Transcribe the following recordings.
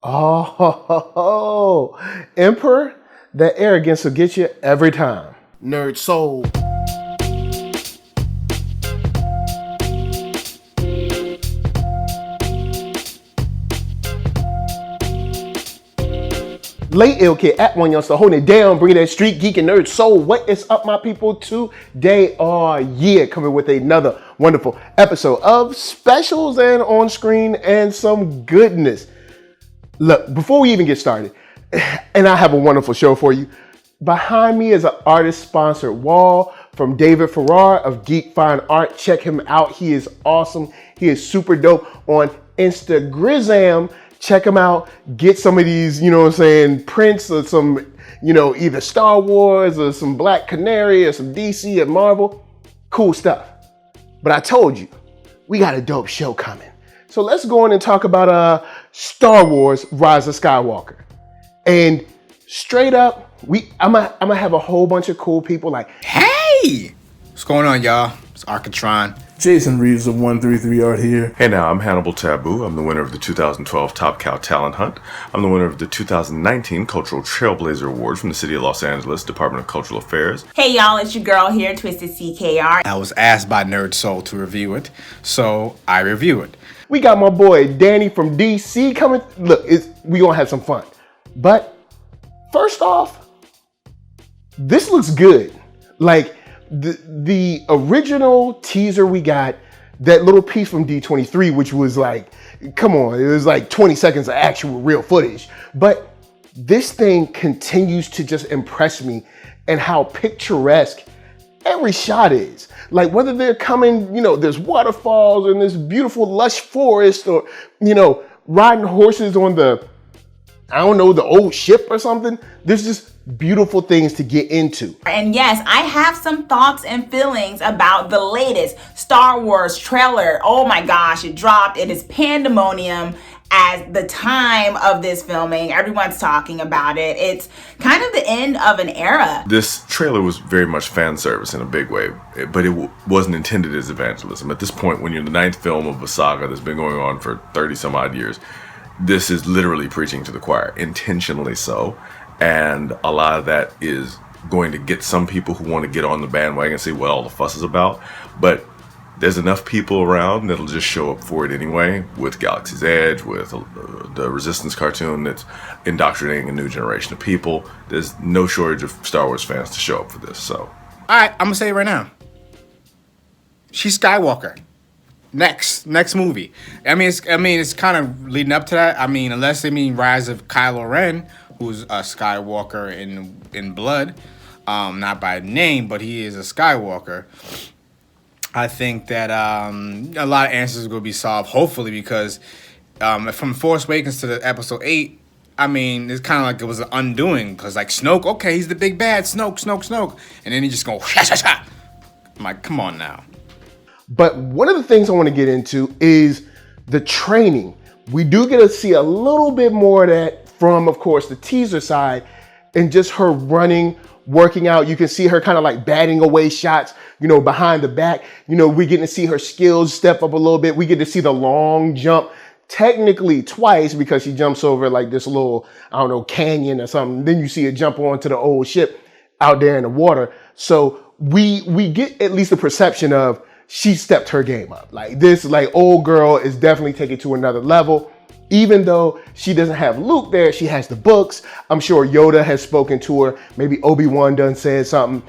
Oh, Emperor, that arrogance will get you every time. NERDSoul. Late Ill Kid at OneYoungsta, holding it down, bringing that street geek and nerd soul. What is up, my people? Today, coming with another wonderful episode of specials and on screen and some goodness. Look, before we even get started, and I have a wonderful show for you. Behind me is an artist-sponsored wall from David Farrar of Geek Fine Art. Check him out. He is awesome. He is super dope on Instagram. Check him out. Get some of these, prints or some, either Star Wars or some Black Canary or some DC and Marvel. Cool stuff. But I told you, we got a dope show coming. So let's go on and talk about Star Wars Rise of Skywalker. And straight up, I'm gonna have a whole bunch of cool people like, hey! What's going on, y'all? It's Arckatron. Jason Reeves of 133 Art here. Hey now, I'm Hannibal Tabu. I'm the winner of the 2012 Top Cow Talent Hunt. I'm the winner of the 2019 Cultural Trailblazer Award from the City of Los Angeles, Department of Cultural Affairs. Hey y'all, it's your girl here, Twisted CKR. I was asked by NERDSoul to review it, so I review it. We got my boy Danny from DC coming. Look, we gonna have some fun. But first off, this looks good. Like the original teaser we got, that little piece from D23, which was like, come on, it was like 20 seconds of actual real footage. But this thing continues to just impress me and how picturesque every shot is. Like whether they're coming, there's waterfalls and this beautiful lush forest, or, riding horses on the old ship or something. There's just beautiful things to get into. And yes, I have some thoughts and feelings about the latest Star Wars trailer. Oh my gosh, it dropped. It is pandemonium at the time of this filming. Everyone's talking about it. It's kind of the end of an era. This trailer was very much fan service in a big way, but it wasn't intended as evangelism. At this point, when you're in the 9th film of a saga that's been going on for 30 some odd years, this is literally preaching to the choir, intentionally so. And a lot of that is going to get some people who want to get on the bandwagon and see what all the fuss is about. But there's enough people around that'll just show up for it anyway, with Galaxy's Edge, with the Resistance cartoon that's indoctrinating a new generation of people. There's no shortage of Star Wars fans to show up for this. So, All right, I'm going to say it right now. She's Skywalker. Next movie. It's kind of leading up to that. Unless they mean Rise of Kylo Ren, who's a Skywalker in blood, not by name, but he is a Skywalker. I think that a lot of answers are going to be solved, hopefully, because from Force Awakens to the Episode 8, it's kind of like it was an undoing, because like Snoke, okay, he's the big bad, Snoke, and then he just go, sha. I'm like, come on now. But one of the things I want to get into is the training. We do get to see a little bit more of that from, of course, the teaser side, and just her running, working out. You can see her kind of like batting away shots, behind the back. We're getting to see her skills step up a little bit. We get to see the long jump, technically twice, because she jumps over like this little, canyon or something. Then you see her jump onto the old ship out there in the water. So we get at least a perception of she stepped her game up. Like this, old girl is definitely taking it to another level. Even though she doesn't have Luke there, she has the books. I'm sure Yoda has spoken to her. Maybe Obi-Wan done said something.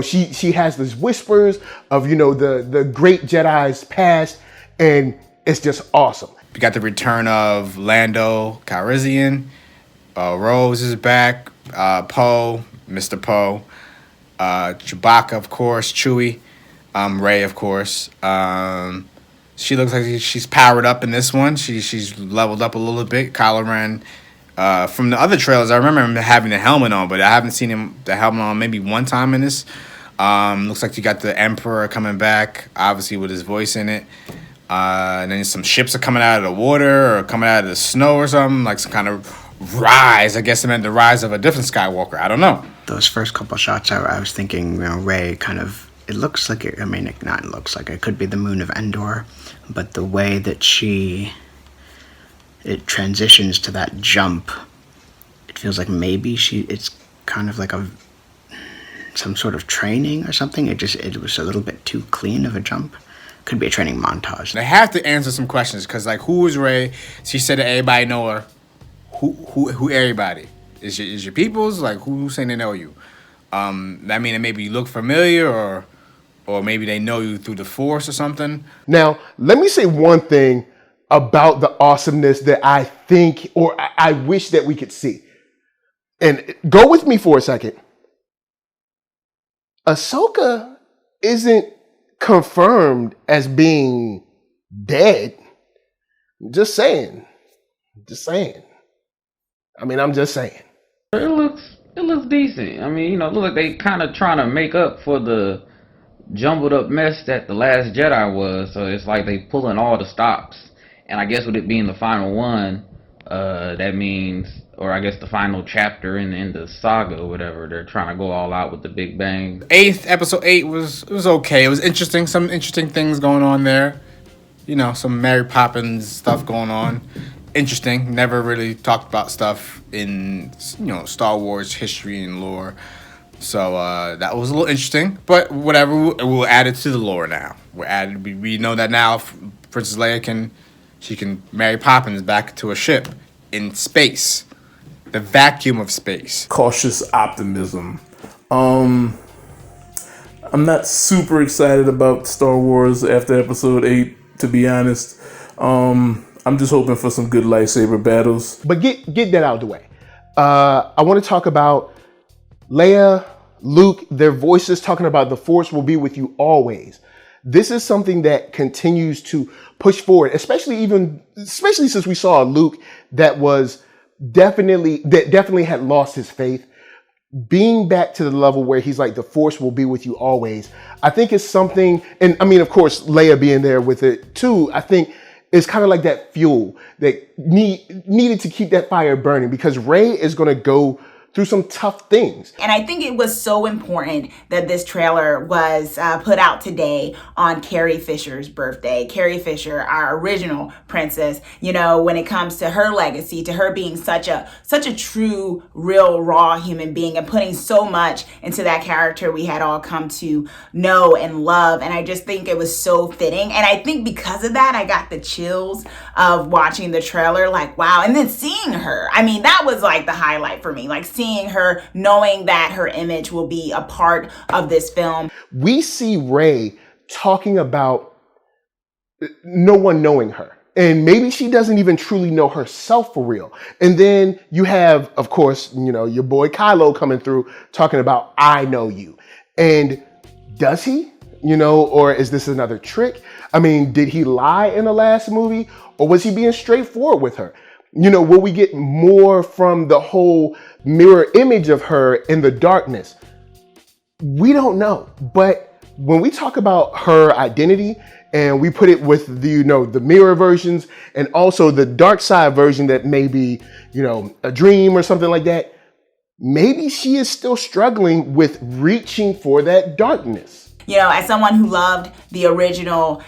She has these whispers of, the great Jedi's past, and it's just awesome. We got the return of Lando Calrissian. Rose is back. Poe, Mr. Poe. Chewbacca, of course. Chewie. Rey, of course. She looks like she's powered up in this one. She's leveled up a little bit. Kylo Ren, from the other trailers, I remember him having the helmet on, but I haven't seen the helmet on maybe one time in this. Looks like you got the Emperor coming back, obviously with his voice in it. And then some ships are coming out of the water or coming out of the snow or something, like some kind of rise. I guess it meant the rise of a different Skywalker. I don't know. Those first couple shots, I was thinking, Rey kind of, it looks like it, it could be the moon of Endor, but the way that she it transitions to that jump, it feels like maybe it's kind of like some sort of training or something. It was a little bit too clean of a jump. Could be a training montage. They have to answer some questions because, like, who is Rey? She said that everybody know her. Who everybody? Is your peoples? Like, who's saying they know you? I mean, that maybe you look familiar, or maybe they know you through the Force or something. Now, let me say one thing about the awesomeness that I think, or I wish that we could see. And go with me for a second. Ahsoka isn't confirmed as being dead. Just saying. I mean, I'm just saying. It looks decent. I mean, it looks like they kind of trying to make up for the jumbled up mess that The Last Jedi was. So it's like they pulling all the stops. And I guess with it being the final one, that means, or I guess the final chapter in the saga or whatever, they're trying to go all out with the big bang. Episode 8 was okay. It was interesting. Some interesting things going on there. Some Mary Poppins stuff going on. Interesting. Never really talked about stuff in Star Wars history and lore. So that was a little interesting. But whatever, we'll add it to the lore now. We know that now. Princess Leia can marry Poppins back to a ship in space, the vacuum of space. Cautious optimism. I'm not super excited about Star Wars after Episode 8, to be honest. I'm just hoping for some good lightsaber battles. But get that out of the way. I want to talk about Leia, Luke, their voices talking about the Force will be with you always. This is something that continues to push forward, especially since we saw Luke that definitely had lost his faith. Being back to the level where he's like, the Force will be with you always. I think it's something, and I mean, of course, Leia being there with it too, I think it's kind of like that fuel that needed to keep that fire burning, because Rey is going to go through some tough things. And I think it was so important that this trailer was put out today on Carrie Fisher's birthday. Carrie Fisher, our original princess, when it comes to her legacy, to her being such a true, real, raw human being and putting so much into that character we had all come to know and love. And I just think it was so fitting. And I think because of that, I got the chills of watching the trailer, like, wow. And then seeing her, I mean, that was like the highlight for me, like seeing her, knowing that her image will be a part of this film. We see Rey talking about no one knowing her. And maybe she doesn't even truly know herself for real. And then you have, of course, your boy Kylo coming through talking about, I know you. And does he? Or is this another trick? I mean, did he lie in the last movie? Or was he being straightforward with her? Will we get more from the whole mirror image of her in the darkness? We don't know. But when we talk about her identity and we put it with the mirror versions and also the dark side version that may be, a dream or something like that, maybe she is still struggling with reaching for that darkness. As someone who loved the original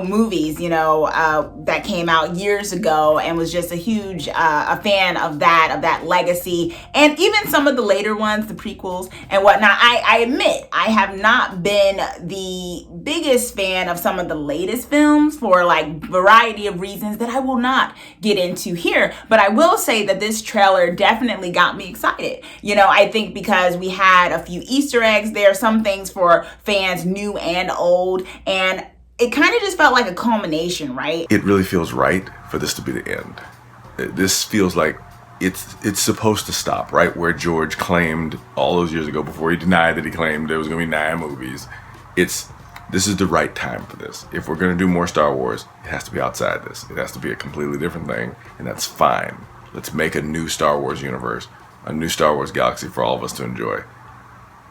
movies, that came out years ago, and was just a huge a fan of that legacy, and even some of the later ones, the prequels and whatnot. I admit I have not been the biggest fan of some of the latest films for like variety of reasons that I will not get into here. But I will say that this trailer definitely got me excited. I think because we had a few Easter eggs there, some things for fans new and old, and it kind of just felt like a culmination, right? It really feels right for this to be the end. This feels like it's supposed to stop right where George claimed all those years ago, before he denied that he claimed there was going to be 9 movies. This is the right time for this. If we're going to do more Star Wars, it has to be outside this. It has to be a completely different thing, and that's fine. Let's make a new Star Wars universe, a new Star Wars galaxy for all of us to enjoy.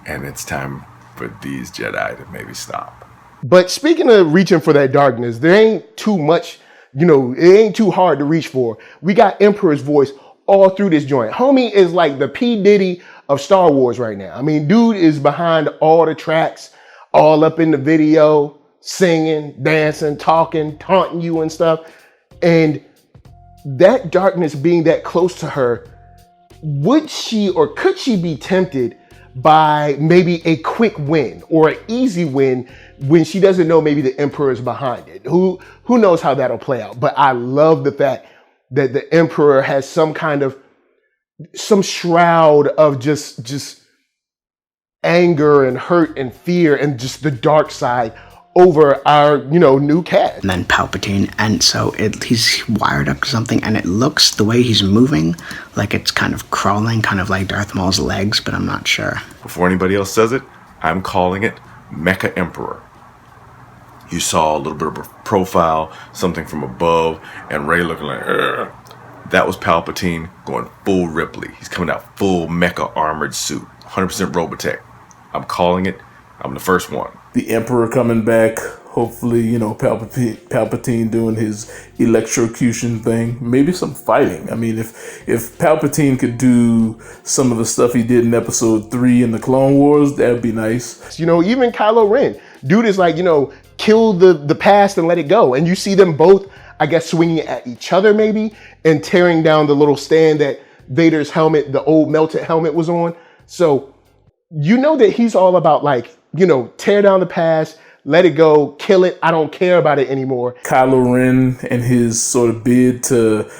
And it's time for these Jedi to maybe stop. But speaking of reaching for that darkness, there ain't too much, it ain't too hard to reach for. We got Emperor's voice all through this joint. Homie is like the P. Diddy of Star Wars right now. I mean, dude is behind all the tracks, all up in the video, singing, dancing, talking, taunting you and stuff. And that darkness being that close to her, would she or could she be tempted by maybe a quick win or an easy win when she doesn't know maybe the Emperor is behind it? Who knows how that'll play out? But I love the fact that the Emperor has some shroud of just anger and hurt and fear and just the dark side over our, new cast. And then Palpatine, and so he's wired up to something, and it looks, the way he's moving, like it's kind of crawling, kind of like Darth Maul's legs, but I'm not sure. Before anybody else says it, I'm calling it Mecha Emperor. You saw a little bit of a profile, something from above, and Rey looking like, ugh. That was Palpatine going full Ripley. He's coming out full mecha armored suit, 100% Robotech. I'm calling it. I'm the first one. The Emperor coming back. Hopefully, Palpatine doing his electrocution thing. Maybe some fighting. I mean, if Palpatine could do some of the stuff he did in Episode 3 in the Clone Wars, that'd be nice. Even Kylo Ren. Dude is like, kill the past and let it go. And you see them both, I guess, swinging at each other maybe and tearing down the little stand that Vader's helmet, the old melted helmet, was on. So that he's all about tear down the past, let it go, kill it, I don't care about it anymore. Kylo Ren and his sort of bid to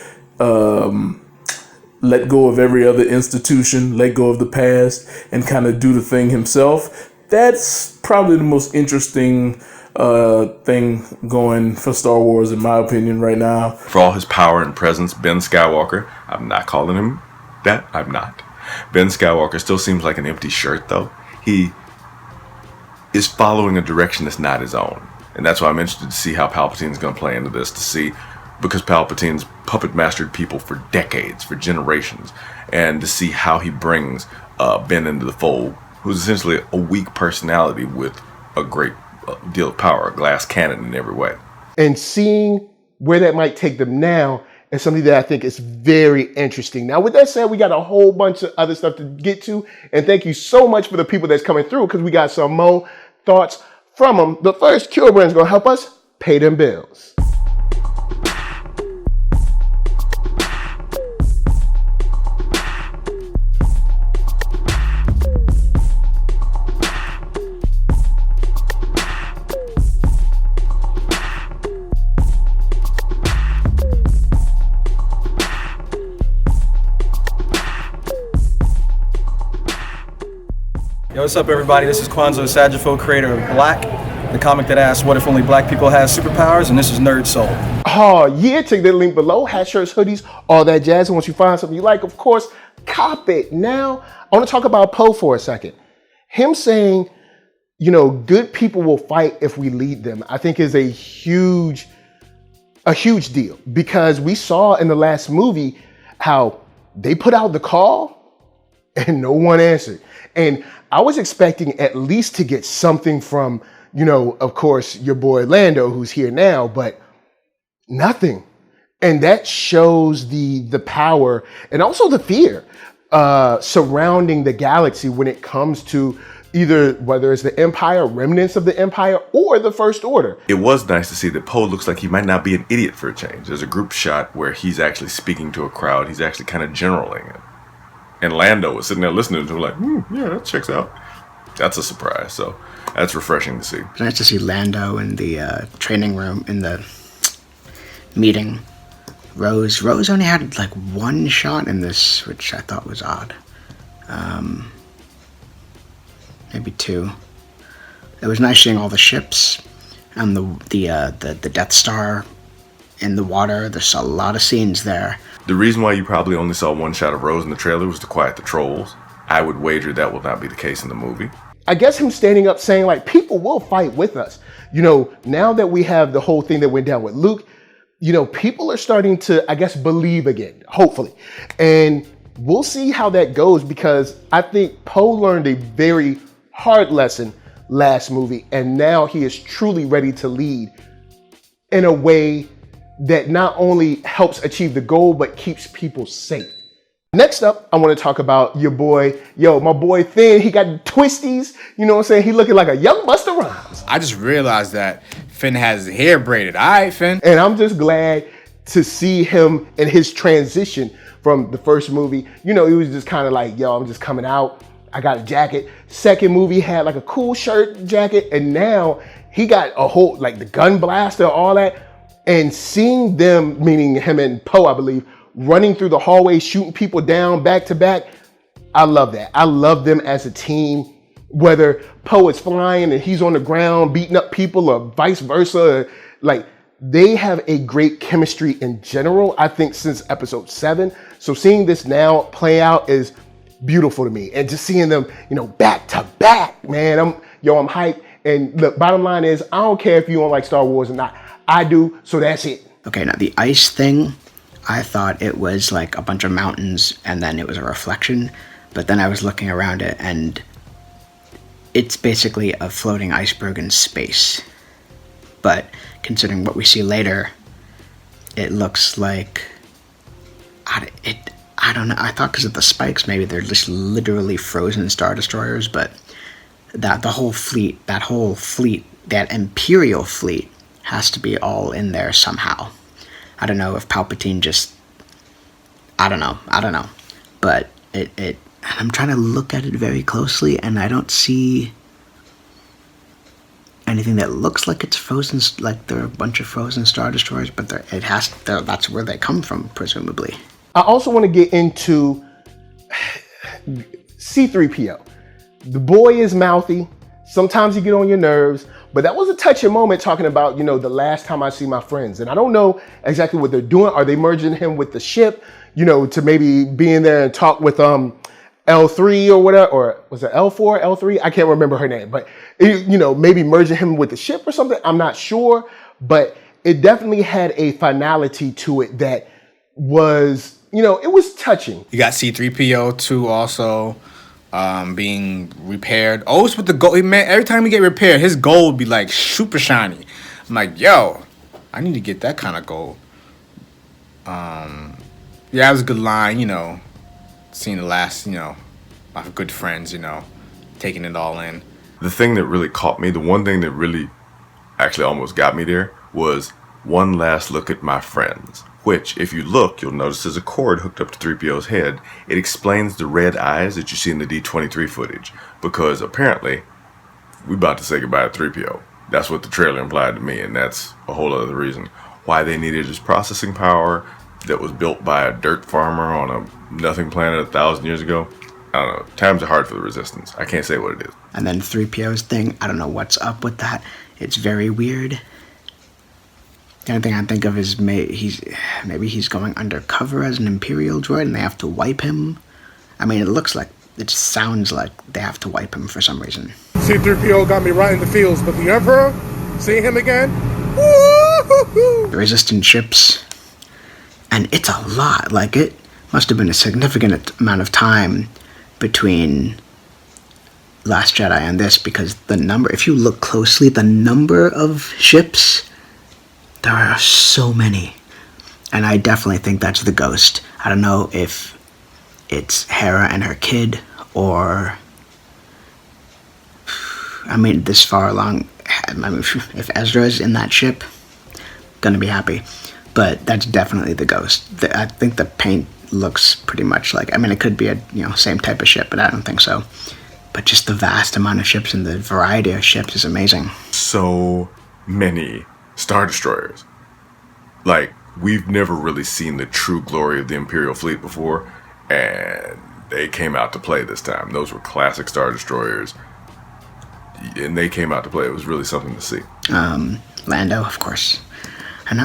let go of every other institution, let go of the past, and kind of do the thing himself. That's probably the most interesting thing going for Star Wars, in my opinion, right now. For all his power and presence, Ben Skywalker, I'm not calling him that, I'm not. Ben Skywalker still seems like an empty shirt, though. He is following a direction that's not his own. And that's why I'm interested to see how Palpatine's going to play into this, because Palpatine's puppet mastered people for decades, for generations, and to see how he brings Ben into the fold, who's essentially a weak personality with a great deal of power, a glass cannon in every way. And seeing where that might take them now is something that I think is very interesting. Now, with that said, we got a whole bunch of other stuff to get to. And thank you so much for the people that's coming through, because we got some more thoughts from them. But first, Cure Brand's going to help us pay them bills. Yo, what's up, everybody? This is Kwanzaa Sajifo, creator of Black, the comic that asks, what if only black people have superpowers? And this is NERDSoul. Oh, yeah, check the link below. Hat, shirts, hoodies, all that jazz. And once you find something you like, of course, cop it. Now, I want to talk about Poe for a second. Him saying, good people will fight if we lead them, I think is a huge deal, because we saw in the last movie how they put out the call and no one answered. And I was expecting at least to get something from, of course, your boy Lando, who's here now, but nothing. And that shows the power and also the fear surrounding the galaxy when it comes to either whether it's the Empire, remnants of the Empire, or the First Order. It was nice to see that Poe looks like he might not be an idiot for a change. There's a group shot where he's actually speaking to a crowd. He's actually kind of generaling it. And Lando was sitting there listening to him like, yeah, that checks out. That's a surprise. So that's refreshing to see. It's nice to see Lando in the training room, in the meeting. Rose only had one shot in this, which I thought was odd. Maybe two. It was nice seeing all the ships and the Death Star in the water. There's a lot of scenes there. The reason why you probably only saw one shot of Rose in the trailer was to quiet the trolls. I would wager that will not be the case in the movie. I guess him standing up saying people will fight with us. Now that we have the whole thing that went down with Luke, people are starting to, I guess, believe again, hopefully. And we'll see how that goes, because I think Poe learned a very hard lesson last movie, and now he is truly ready to lead in a way that not only helps achieve the goal, but keeps people safe. Next up, I want to talk about your boy, my boy Finn. He got twisties, He looking like a young Busta Rhymes. I just realized that Finn has his hair braided. All right, Finn. And I'm just glad to see him in his transition from the first movie. You know, he was just kind of like, yo, I'm just coming out. I got a jacket. Second movie had like a cool shirt jacket. And now he got a whole, like the gun blaster, all that. And seeing them, meaning him and Poe, I believe, running through the hallway, shooting people down back to back. I love that. I love them as a team. Whether Poe is flying and he's on the ground beating up people or vice versa, like they have a great chemistry in general, I think, since episode 7. So seeing this now play out is beautiful to me. And just seeing them, you know, back to back, man, I'm hyped. And the bottom line is, I don't care if you don't like Star Wars or not. I do, so that's it. Okay, now the ice thing, I thought it was like a bunch of mountains and then it was a reflection. But then I was looking around it and it's basically a floating iceberg in space. But considering what we see later, it looks like, I don't know, I thought because of the spikes, maybe they're just literally frozen Star Destroyers, but that whole fleet, that Imperial fleet has to be all in there somehow. I don't know if Palpatine just, I don't know, but I'm trying to look at it very closely and I don't see anything that looks like it's frozen, like there are a bunch of frozen Star Destroyers, but that's where they come from, presumably. I also want to get into C-3PO. The boy is mouthy. Sometimes you get on your nerves, but that was a touching moment talking about, you know, the last time I see my friends. And I don't know exactly what they're doing. Are they merging him with the ship, you know, to maybe be in there and talk with L3 or whatever, or was it L4, L3? I can't remember her name, but you know, maybe merging him with the ship or something. I'm not sure, but it definitely had a finality to it that was, you know, it was touching. You got C-3PO too, also being repaired. Always with the gold, man. Every time he get repaired, his gold be like super shiny. I'm like, yo, I need to get that kind of gold. Yeah, that was a good line, you know. Seeing the last, you know, my good friends, you know, taking it all in. The thing that really caught me, the one thing that really actually almost got me there was one last look at my friends, which, if you look, you'll notice there's a cord hooked up to 3PO's head. It explains the red eyes that you see in the D23 footage, because apparently we about to say goodbye to 3PO. That's what the trailer implied to me, and that's a whole other reason why they needed his processing power that was built by a dirt farmer on a nothing planet 1,000 years ago. I don't know. Times are hard for the Resistance. I can't say what it is. And then 3PO's thing, I don't know what's up with that. It's very weird. The only thing I think of is maybe he's going undercover as an Imperial droid and they have to wipe him. I mean, it sounds like they have to wipe him for some reason. C-3PO got me right in the feels, but the Emperor, seeing him again, woo-hoo-hoo. The Resistance ships, and it's a lot. Like, it must have been a significant amount of time between Last Jedi and this, because the number, if you look closely, the number of ships, there are so many. And I definitely think that's the Ghost. I don't know if it's Hera and her kid, or, I mean, this far along, I mean, if Ezra's in that ship, gonna be happy. But that's definitely the Ghost. I think the paint looks pretty much like, I mean, it could be a, you know, same type of ship, but I don't think so. But just the vast amount of ships and the variety of ships is amazing. So many Star Destroyers. Like, we've never really seen the true glory of the Imperial fleet before, and they came out to play this time. Those were classic Star Destroyers, and they came out to play. It was really something to see. Lando, of course. And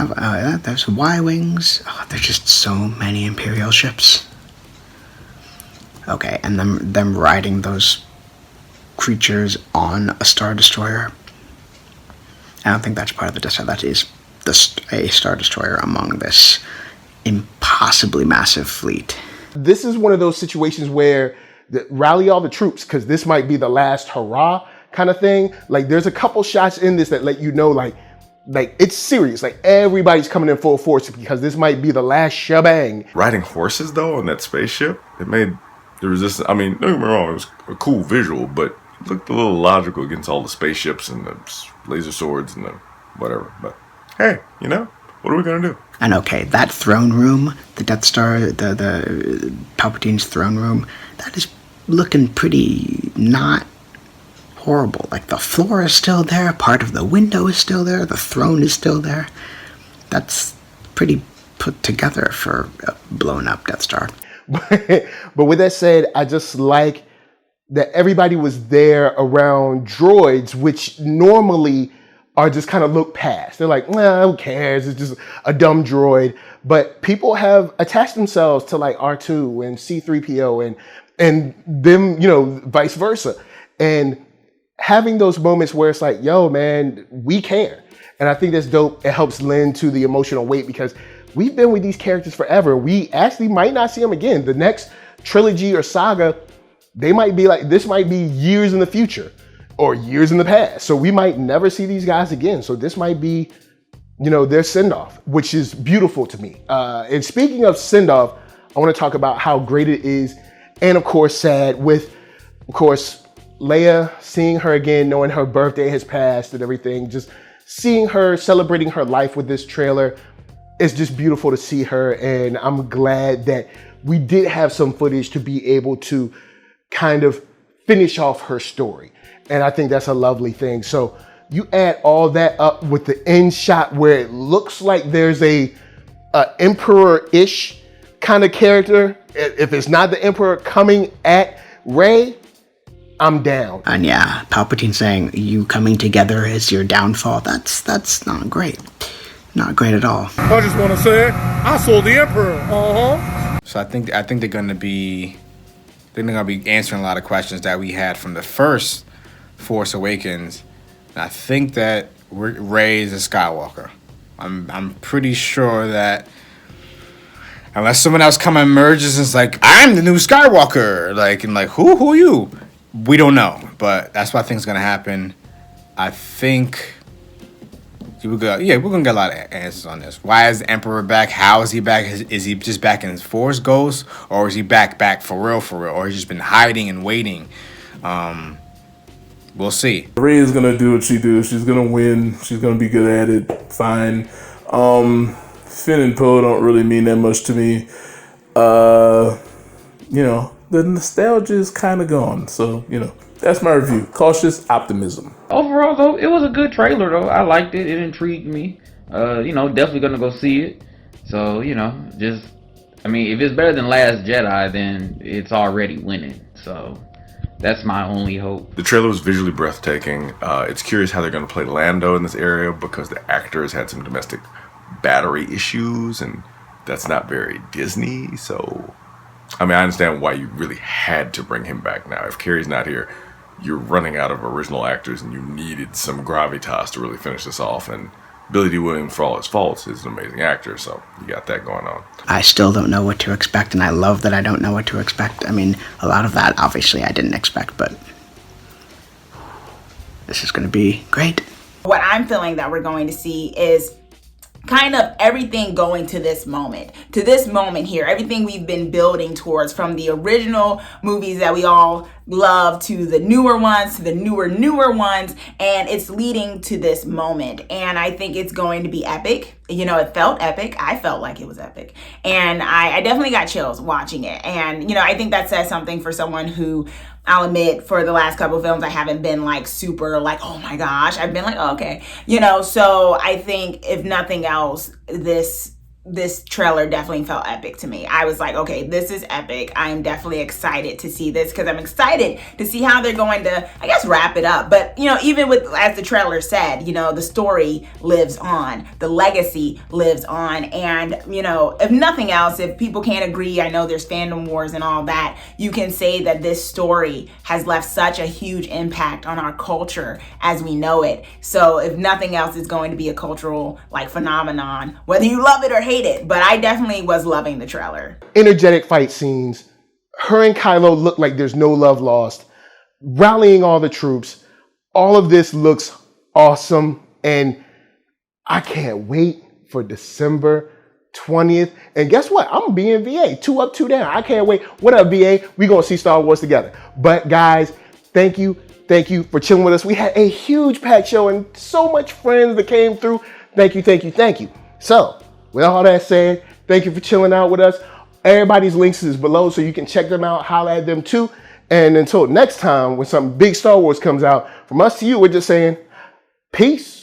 there's Y-Wings. Oh, there's just so many Imperial ships. Okay, and them riding those creatures on a Star Destroyer. I don't think that's part of the Death Star. That is a Star Destroyer among this impossibly massive fleet. This is one of those situations where rally all the troops, because this might be the last hurrah kind of thing. Like, there's a couple shots in this that let you know, like it's serious. Like, everybody's coming in full force because this might be the last shebang. Riding horses, though, on that spaceship, it made the Resistance, I mean, don't get me wrong, it was a cool visual, but it looked a little logical against all the spaceships and the laser swords and the whatever. But hey, you know, What are we gonna do? And okay, that throne room, the Death Star, the Palpatine's throne room, that is looking pretty not horrible. Like the floor is still there, part of the window is still there, the throne is still there. That's pretty put together for a blown up Death Star. But with that said, I just like that everybody was there around droids, which normally are just kind of looked past. They're like, nah, who cares? It's just a dumb droid. But people have attached themselves to like R2 and C-3PO and them, you know, vice versa. And having those moments where it's like, yo, man, we care. And I think that's dope. It helps lend to the emotional weight because we've been with these characters forever. We actually might not see them again. The next trilogy or saga, they might be like, this might be years in the future or years in the past. So we might never see these guys again. So this might be, you know, their send-off, which is beautiful to me. And speaking of send-off, I want to talk about how great it is. And of course, sad with, of course, Leia, seeing her again, knowing her birthday has passed and everything, just seeing her celebrating her life with this trailer. It's just beautiful to see her. And I'm glad that we did have some footage to be able to kind of finish off her story. And I think that's a lovely thing. So you add all that up with the end shot where it looks like there's a emperor-ish kind of character. If it's not the emperor coming at Rey, I'm down. And yeah, Palpatine saying you coming together is your downfall. That's not great. Not great at all. I just want to say, I sold the Emperor. So I think they're gonna be answering a lot of questions that we had from the first Force Awakens. And I think that Rey is a Skywalker. I'm pretty sure that unless someone else come and emerges and is like, I'm the new Skywalker, like, and like, who are you? We don't know, but that's what I think is gonna happen. I think we're gonna get a lot of answers on this. Why is the Emperor back? How is he back? Is he just back in his Force Ghost, or is he back for real, or he's just been hiding and waiting? We'll see. Rey is gonna do what she do. She's gonna win. She's gonna be good at it. Fine. Finn and Poe don't really mean that much to me. You know, the nostalgia is kind of gone. So, you know, that's my review. Cautious optimism. Overall, though, it was a good trailer, though. I liked it. It intrigued me. You know, definitely gonna go see it. So, you know, just, I mean, if it's better than Last Jedi, then it's already winning. So that's my only hope. The trailer was visually breathtaking. It's curious how they're going to play Lando in this area because the actor has had some domestic battery issues, and that's not very Disney. So, I mean, I understand why you really had to bring him back now. If Carrie's not here, you're running out of original actors, and you needed some gravitas to really finish this off. And Billie D. Williams, for all his faults, is an amazing actor, so you got that going on. I still don't know what to expect, and I love that I don't know what to expect. I mean, a lot of that, obviously, I didn't expect, but this is going to be great. What I'm feeling that we're going to see is kind of everything going to this moment here, everything we've been building towards, from the original movies that we all love to the newer ones, to the newer ones, and it's leading to this moment. And I think it's going to be epic. You know, it felt epic. I felt like it was epic. And I definitely got chills watching it. And, you know, I think that says something for someone who, I'll admit, for the last couple of films, I haven't been like super like, oh my gosh. I've been like, oh, okay. You know, so I think if nothing else, this trailer definitely felt epic to me. I was like, okay, this is epic. I'm definitely excited to see this because I'm excited to see how they're going to, I guess, wrap it up. But, you know, even with, as the trailer said, you know, the story lives on, the legacy lives on. And, you know, if nothing else, if people can't agree, I know there's fandom wars and all that, you can say that this story has left such a huge impact on our culture as we know it. So if nothing else, it's going to be a cultural like phenomenon, whether you love it or hate it. But I definitely was loving the trailer. Energetic fight scenes. Her and Kylo look like there's no love lost. Rallying all the troops. All of this looks awesome. And I can't wait for December 20th. And guess what? I'm being VA. 2 up, 2 down. I can't wait. What up, VA? We're going to see Star Wars together. But guys, thank you. Thank you for chilling with us. We had a huge packed show and so much friends that came through. Thank you, thank you, thank you. So, with all that said, thank you for chilling out with us. Everybody's links is below so you can check them out, holler at them too. And until next time, when some big Star Wars comes out, from us to you, we're just saying, peace.